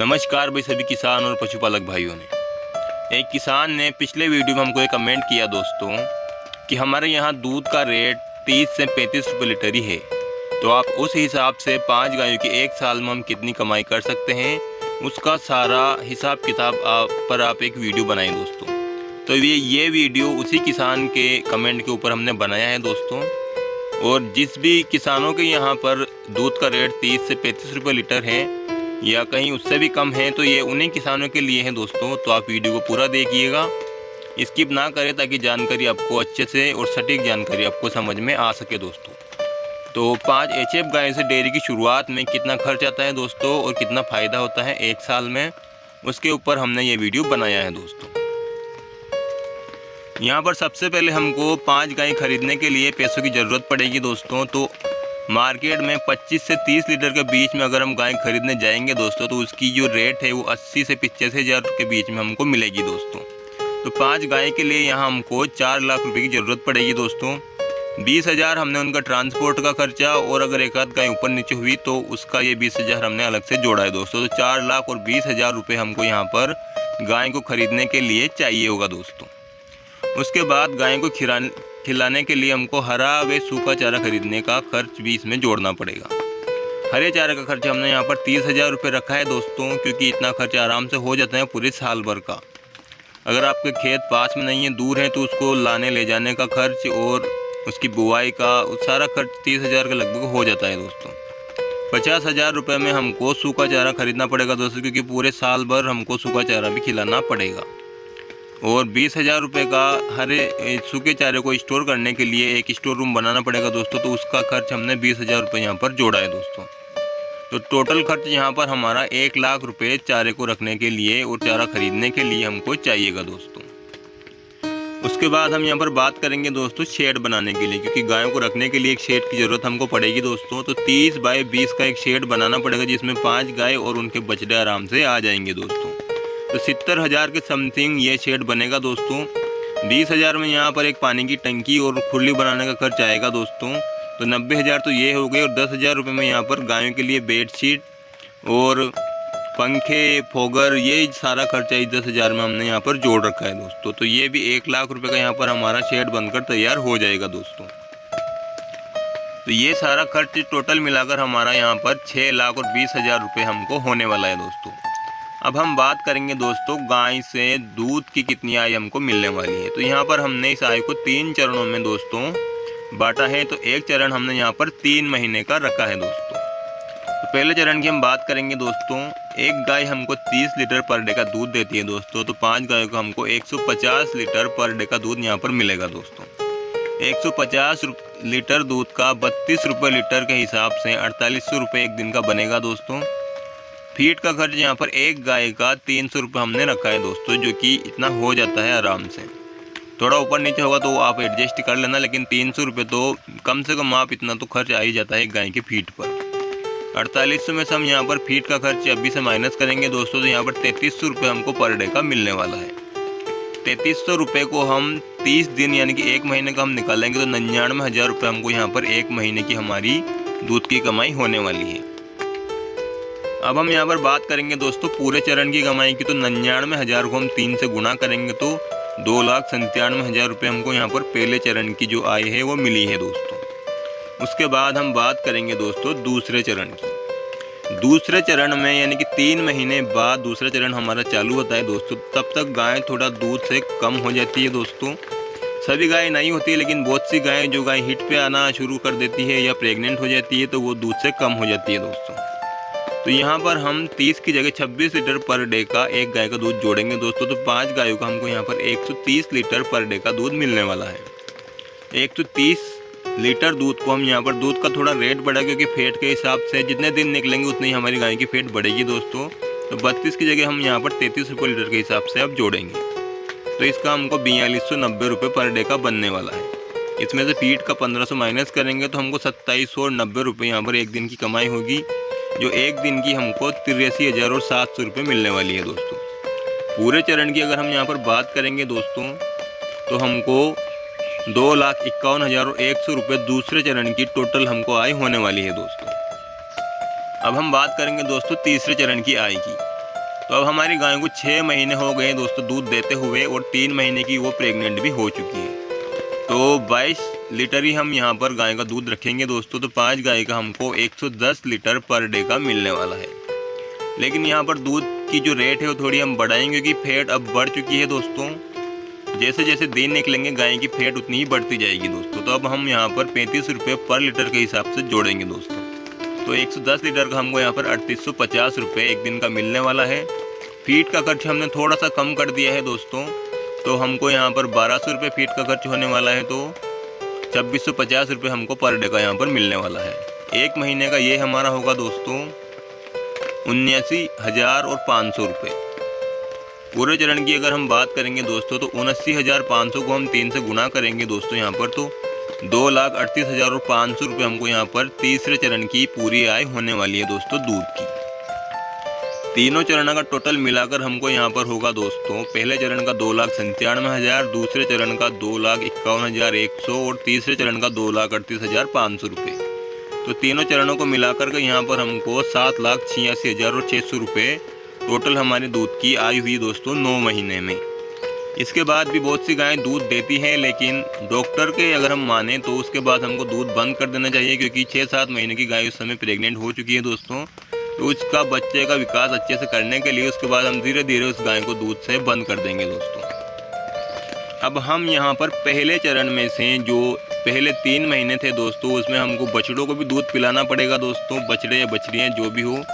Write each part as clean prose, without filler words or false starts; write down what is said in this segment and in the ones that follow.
नमस्कार भाई सभी किसान और पशुपालक भाइयों ने। एक किसान ने पिछले वीडियो में हमको एक कमेंट किया दोस्तों कि हमारे यहाँ दूध का रेट 30 से 35 रुपये लीटर ही है, तो आप उस हिसाब से 5 गायों की एक साल में हम कितनी कमाई कर सकते हैं उसका सारा हिसाब किताब पर आप एक वीडियो बनाएं दोस्तों। तो ये वीडियो उसी किसान के कमेंट के ऊपर हमने बनाया है दोस्तों। और जिस भी किसानों के यहाँ पर दूध का रेट 30 से 35 रुपये लीटर है या कहीं उससे भी कम है, तो ये उन्हीं किसानों के लिए है दोस्तों। तो आप वीडियो को पूरा देखिएगा, स्किप ना करें ताकि जानकारी आपको अच्छे से और सटीक जानकारी आपको समझ में आ सके दोस्तों। तो 5 एचएफ गाय से डेयरी की शुरुआत में कितना खर्च आता है दोस्तों और कितना फ़ायदा होता है एक साल में, उसके ऊपर हमने ये वीडियो बनाया है दोस्तों। यहाँ पर सबसे पहले हमको 5 गाय खरीदने के लिए पैसों की ज़रूरत पड़ेगी दोस्तों। तो मार्केट में 25 से 30 लीटर के बीच में अगर हम गाय खरीदने जाएंगे दोस्तों तो उसकी जो रेट है वो 80 से 85 हज़ार के बीच में हमको मिलेगी दोस्तों। तो 5 गाय के लिए यहाँ हमको 4 लाख रुपए की ज़रूरत पड़ेगी दोस्तों। 20 हज़ार हमने उनका ट्रांसपोर्ट का खर्चा, और अगर एक आध गाय ऊपर नीचे हुई तो उसका ये 20 हज़ार हमने अलग से जोड़ा है दोस्तों। तो 4 लाख और 20 हज़ार रुपये हमको यहाँ पर गाय को खरीदने के लिए चाहिए होगा दोस्तों। उसके बाद गाय को खिलाने के लिए हमको हरा व सूखा चारा खरीदने का खर्च भी इसमें जोड़ना पड़ेगा। हरे चारे का खर्च हमने यहाँ पर 30 हज़ार रुपये रखा है दोस्तों, क्योंकि इतना खर्च आराम से हो जाता है पूरे साल भर का। अगर आपके खेत पास में नहीं है, दूर है, तो उसको लाने ले जाने का खर्च और उसकी बुआई का सारा खर्च 30 हज़ार के लगभग हो जाता है दोस्तों। 50 हज़ार रुपये में हमको सूखा चारा खरीदना पड़ेगा दोस्तों, क्योंकि पूरे साल भर हमको सूखा चारा भी खिलाना पड़ेगा। और 20 हज़ार रुपये का हरे सूखे चारे को स्टोर करने के लिए एक स्टोर रूम बनाना पड़ेगा दोस्तों। तो उसका खर्च हमने 20 हज़ार रुपये यहाँ पर जोड़ा है दोस्तों। तो टोटल खर्च यहाँ पर हमारा 1 लाख रुपये चारे को रखने के लिए और चारा खरीदने के लिए हमको चाहिएगा दोस्तों। उसके बाद हम यहाँ पर बात करेंगे दोस्तों शेड बनाने के लिए, क्योंकि गायों को रखने के लिए एक शेड की ज़रूरत हमको पड़ेगी दोस्तों। तो 30 बाय 20 का एक शेड बनाना पड़ेगा, जिसमें 5 गाय और उनके बछड़े आराम से आ जाएंगे दोस्तों। तो 70 हज़ार के समथिंग ये शेड बनेगा दोस्तों। 20 हज़ार में यहाँ पर एक पानी की टंकी और खुली बनाने का खर्च आएगा दोस्तों। तो 90 हज़ार तो ये हो गए, और 10 हज़ार रुपये में यहाँ पर गायों के लिए बेडशीट और पंखे फोगर ये सारा खर्चा इस 10 हज़ार में हमने यहाँ पर जोड़ रखा है दोस्तों। तो ये भी 1 लाख रुपये का यहाँ पर हमारा शेड बनकर तैयार हो जाएगा दोस्तों। तो ये सारा खर्च टोटल मिलाकर हमारा यहाँ पर 6 लाख और 20 हज़ार रुपये हमको होने वाला है दोस्तों। अब हम बात करेंगे दोस्तों गाय से दूध की कितनी आय हमको मिलने वाली है। तो यहाँ पर हमने इस आय को 3 चरणों में दोस्तों बांटा है। तो एक चरण हमने यहाँ पर 3 महीने का रखा है दोस्तों। तो पहले चरण की हम बात करेंगे दोस्तों। एक गाय हमको 30 लीटर पर डे का दूध देती है दोस्तों। तो 5 गायों को हमको 150 लीटर पर डे का दूध यहाँ पर मिलेगा दोस्तों। 150 लीटर दूध का 32 रुपये लीटर के हिसाब से 4800 रुपये एक दिन का बनेगा दोस्तों। फीड का खर्च यहाँ पर एक गाय का 300 रुपये हमने रखा है दोस्तों, जो कि इतना हो जाता है आराम से। थोड़ा ऊपर नीचे होगा तो आप एडजस्ट कर लेना, लेकिन 300 रुपये तो कम से कम आप इतना तो खर्च आ ही जाता है एक गाय के फीड पर। 4800 में से हम यहाँ पर फीड का खर्च अभी से माइनस करेंगे दोस्तों। तो यहाँ पर 3300 रुपये हमको पर डे का मिलने वाला है। 3300 रुपये को हम 30 दिन यानी कि 1 महीने का हम निकालेंगे तो 99 हज़ार रुपये हमको यहाँ पर 1 महीने की हमारी दूध की कमाई होने वाली है। अब हम यहाँ पर बात करेंगे दोस्तों पूरे चरण की कमाई की। तो 99 हज़ार को हम 3 से गुणा करेंगे तो 2,97,000 रुपये हमको यहाँ पर पहले चरण की जो आय है वो मिली है दोस्तों। उसके बाद हम बात करेंगे दोस्तों दूसरे चरण की। दूसरे चरण में यानी कि 3 महीने बाद दूसरा चरण हमारा चालू होता है दोस्तों। तब तक गाय थोड़ा दूध से कम हो जाती है दोस्तों। सभी गाय नहीं होती है, लेकिन बहुत सी गाय जो गाय हिट पे आना शुरू कर देती है या प्रेग्नेंट हो जाती है तो वो दूध से कम हो जाती है दोस्तों। तो यहाँ पर हम 30 की जगह 26 लीटर पर डे का एक गाय का दूध जोड़ेंगे दोस्तों। तो 5 गायों का हमको यहाँ पर 130 लीटर पर डे का दूध मिलने वाला है। 130 लीटर दूध को हम यहाँ पर दूध का थोड़ा रेट बढ़ा, क्योंकि फेट के हिसाब से जितने दिन निकलेंगे उतनी ही हमारी गाय की फेट बढ़ेगी दोस्तों। तो 32 की जगह हम यहाँ पर 33 रुपये लीटर के हिसाब से अब जोड़ेंगे। तो इसका हमको 4290 रुपये पर डे का बनने वाला है। इसमें से फीड का 1500 माइनस करेंगे तो हमको 2790 रुपये यहाँ पर एक दिन की कमाई होगी, जो एक दिन की हमको 83,700 रुपये मिलने वाली है दोस्तों। पूरे चरण की अगर हम यहाँ पर बात करेंगे दोस्तों तो हमको 2,51,100 रुपये दूसरे चरण की टोटल हमको आय होने वाली है दोस्तों। अब हम बात करेंगे दोस्तों तीसरे चरण की आय की। तो अब हमारी गाय को 6 महीने हो गए दोस्तों दूध देते हुए, और 3 महीने की वो प्रेग्नेंट भी हो चुकी है। तो 22 लीटर ही हम यहाँ पर गाय का दूध रखेंगे दोस्तों। तो 5 गाय का हमको 110 लीटर पर डे का मिलने वाला है। लेकिन यहाँ पर दूध की जो रेट है वो थोड़ी हम बढ़ाएंगे, क्योंकि फैट अब बढ़ चुकी है दोस्तों। जैसे जैसे दिन निकलेंगे गाय की फैट उतनी ही बढ़ती जाएगी दोस्तों। तो अब हम यहाँ पर 35 रुपये पर लीटर के हिसाब से जोड़ेंगे दोस्तों। तो 110 लीटर का हमको यहाँ पर 3850 रुपये एक दिन का मिलने वाला है। फीड का खर्च हमने थोड़ा सा कम कर दिया है दोस्तों। तो हमको यहाँ पर 1200 रुपये फीड का खर्च होने वाला है। तो 2650 रुपये हमको पर डे का यहाँ पर मिलने वाला है। एक महीने का ये हमारा होगा दोस्तों 79,500 रुपये। पूरे चरण की अगर हम बात करेंगे दोस्तों तो 79,500 को हम 3 से गुना करेंगे दोस्तों यहाँ पर, तो 2,38,500 रुपये हमको यहाँ पर तीसरे चरण की पूरी आय होने वाली है दोस्तों दूध की। तीनों चरण का टोटल मिलाकर हमको यहाँ पर होगा दोस्तों, पहले चरण का 2,97,000, दूसरे चरण का 2,51,100 और तीसरे चरण का 2,38,500 रुपये। तो तीनों चरणों को मिलाकर के यहाँ पर हमको 7,86,600 रुपये टोटल हमारे दूध की आय हुई दोस्तों 9 महीने में। इसके बाद भी बहुत सी गायें दूध देती हैं, लेकिन डॉक्टर के अगर हम माने तो उसके बाद हमको दूध बंद कर देना चाहिए, क्योंकि 6-7 महीने की गाय उस समय प्रेग्नेंट हो चुकी है दोस्तों। तो उसका बच्चे का विकास अच्छे से करने के लिए उसके बाद हम धीरे धीरे उस गाय को दूध से बंद कर देंगे दोस्तों। अब हम यहाँ पर पहले चरण में से जो पहले 3 महीने थे दोस्तों, उसमें हमको बछड़ों को भी दूध पिलाना पड़ेगा दोस्तों। बछड़े या बछड़ियाँ जो भी हो,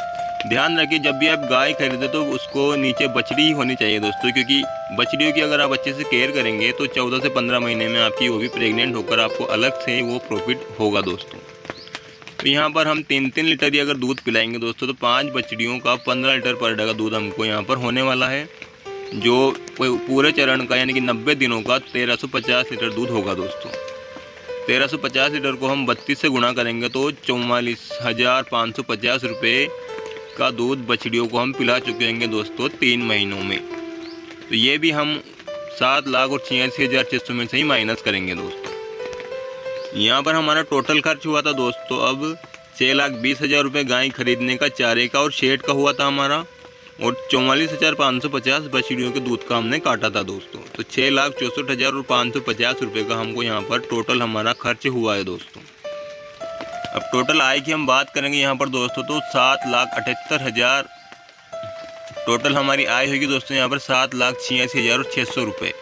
ध्यान रखिए जब भी आप गाय खरीदे तो उसको नीचे बछड़ी ही होनी चाहिए दोस्तों, क्योंकि बछड़ियों की अगर आप अच्छे से केयर करेंगे तो 14 से 15 महीने में आपकी वो भी प्रेग्नेंट होकर आपको अलग से वो प्रॉफिट होगा दोस्तों। तो यहाँ पर हम 3-3 लीटर ही अगर दूध पिलाएंगे दोस्तों, तो 5 बछड़ियों का 15 लीटर पर डे का दूध हमको यहाँ पर होने वाला है, जो पूरे चरण का यानी कि 90 दिनों का 1350 लीटर दूध होगा दोस्तों। 1350 लीटर को हम 32 से गुणा करेंगे तो 44,550 रुपये का दूध बछड़ियों को हम पिला चुके हैं दोस्तों 3 महीनों में। तो ये भी हम 7,86,600 में से ही माइनस करेंगे दोस्तों। यहाँ पर हमारा टोटल खर्च हुआ था दोस्तों अब 6,20,000 रुपये गाय खरीदने का, चारे का और शेड का हुआ था हमारा, और 44,550 बछड़ियों के दूध का हमने काटा था दोस्तों। तो 6,64,550 रुपये का हमको यहाँ पर टोटल हमारा खर्च हुआ है दोस्तों। अब टोटल आय की हम बात करेंगे यहाँ पर दोस्तों, तो 7,78,000 टोटल हमारी आय होगी दोस्तों यहाँ पर 7,86,600 रुपये।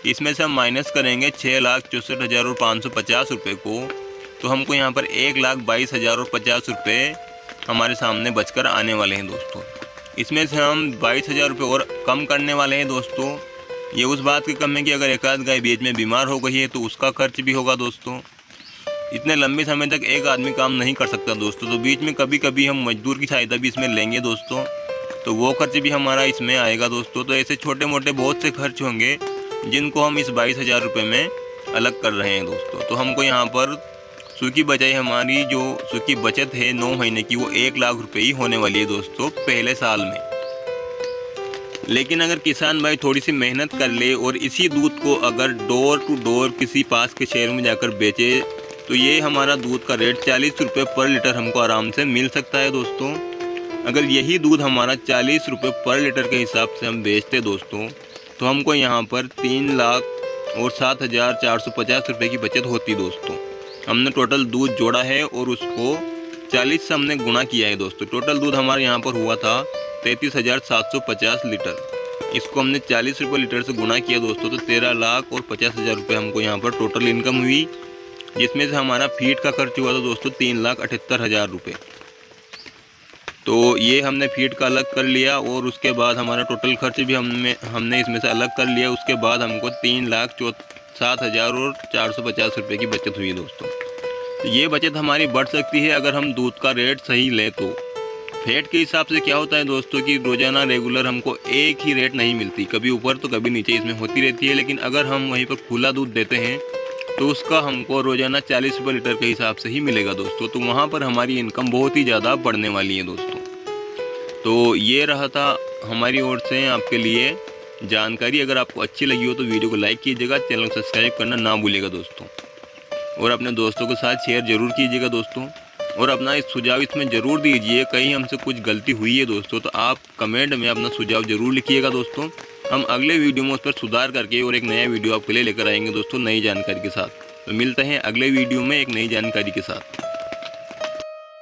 इसमें से हम माइनस करेंगे 6,64,550 रुपये को, तो हमको यहाँ पर 1,22,050 रुपये हमारे सामने बचकर आने वाले हैं दोस्तों। इसमें से हम 22,000 रुपये और कम करने वाले हैं दोस्तों। ये उस बात की कम है कि अगर एक आध गाय बीच में बीमार हो गई है तो उसका खर्च भी होगा दोस्तों। इतने लंबे समय तक एक आदमी काम नहीं कर सकता दोस्तों, तो बीच में कभी कभी हम मजदूर की सहायता भी इसमें लेंगे दोस्तों, तो वो खर्च भी हमारा इसमें आएगा दोस्तों। तो ऐसे छोटे मोटे बहुत से खर्च होंगे जिनको हम इस 22,000 रुपये में अलग कर रहे हैं दोस्तों। तो हमको यहाँ पर सूखी बचाई हमारी जो सूखी बचत है 9 महीने की, वो 1,00,000 रुपये ही होने वाली है दोस्तों पहले साल में। लेकिन अगर किसान भाई थोड़ी सी मेहनत कर ले और इसी दूध को अगर डोर टू डोर किसी पास के शहर में जाकर बेचे, तो ये हमारा दूध का रेट 40 रुपये पर लीटर हमको आराम से मिल सकता है दोस्तों। अगर यही दूध हमारा 40 रुपये पर लीटर के हिसाब से हम बेचते दोस्तों, तो हमको यहाँ पर 3,07,450 रुपये की बचत होती दोस्तों। हमने टोटल दूध जोड़ा है और उसको 40 से हमने गुणा किया है दोस्तों। टोटल दूध हमारे यहाँ पर हुआ था 33,750 लीटर। इसको हमने 40 रुपये लीटर से गुणा किया दोस्तों, तो 13,50,000 रुपये हमको यहाँ पर टोटल इनकम हुई, जिसमें से हमारा फीड का खर्च हुआ था दोस्तों 3,78,000 रुपये। तो ये हमने फीड का अलग कर लिया और उसके बाद हमारा टोटल खर्च भी हमने इसमें से अलग कर लिया। उसके बाद हमको 3,07,450 रुपये की बचत हुई दोस्तों। तो ये बचत हमारी बढ़ सकती है अगर हम दूध का रेट सही लें तो। फैट के हिसाब से क्या होता है दोस्तों कि रोज़ाना रेगुलर हमको एक ही रेट नहीं मिलती, कभी ऊपर तो कभी नीचे इसमें होती रहती है। लेकिन अगर हम वहीं पर खुला दूध देते हैं तो उसका हमको रोज़ाना 40 रुपये लीटर के हिसाब से ही मिलेगा दोस्तों। तो वहाँ पर हमारी इनकम बहुत ही ज़्यादा बढ़ने वाली है दोस्तों। तो ये रहा था हमारी ओर से आपके लिए जानकारी। अगर आपको अच्छी लगी हो तो वीडियो को लाइक कीजिएगा, चैनल को सब्सक्राइब करना ना भूलिएगा दोस्तों, और अपने दोस्तों के साथ शेयर ज़रूर कीजिएगा दोस्तों। और अपना इस सुझाव इसमें ज़रूर दीजिए, कहीं हमसे कुछ गलती हुई है दोस्तों तो आप कमेंट में अपना सुझाव ज़रूर लिखिएगा दोस्तों। हम अगले वीडियो में उस पर सुधार करके और एक नया वीडियो आपके लिए लेकर आएंगे दोस्तों, नई जानकारी के साथ। तो मिलते हैं अगले वीडियो में एक नई जानकारी के साथ।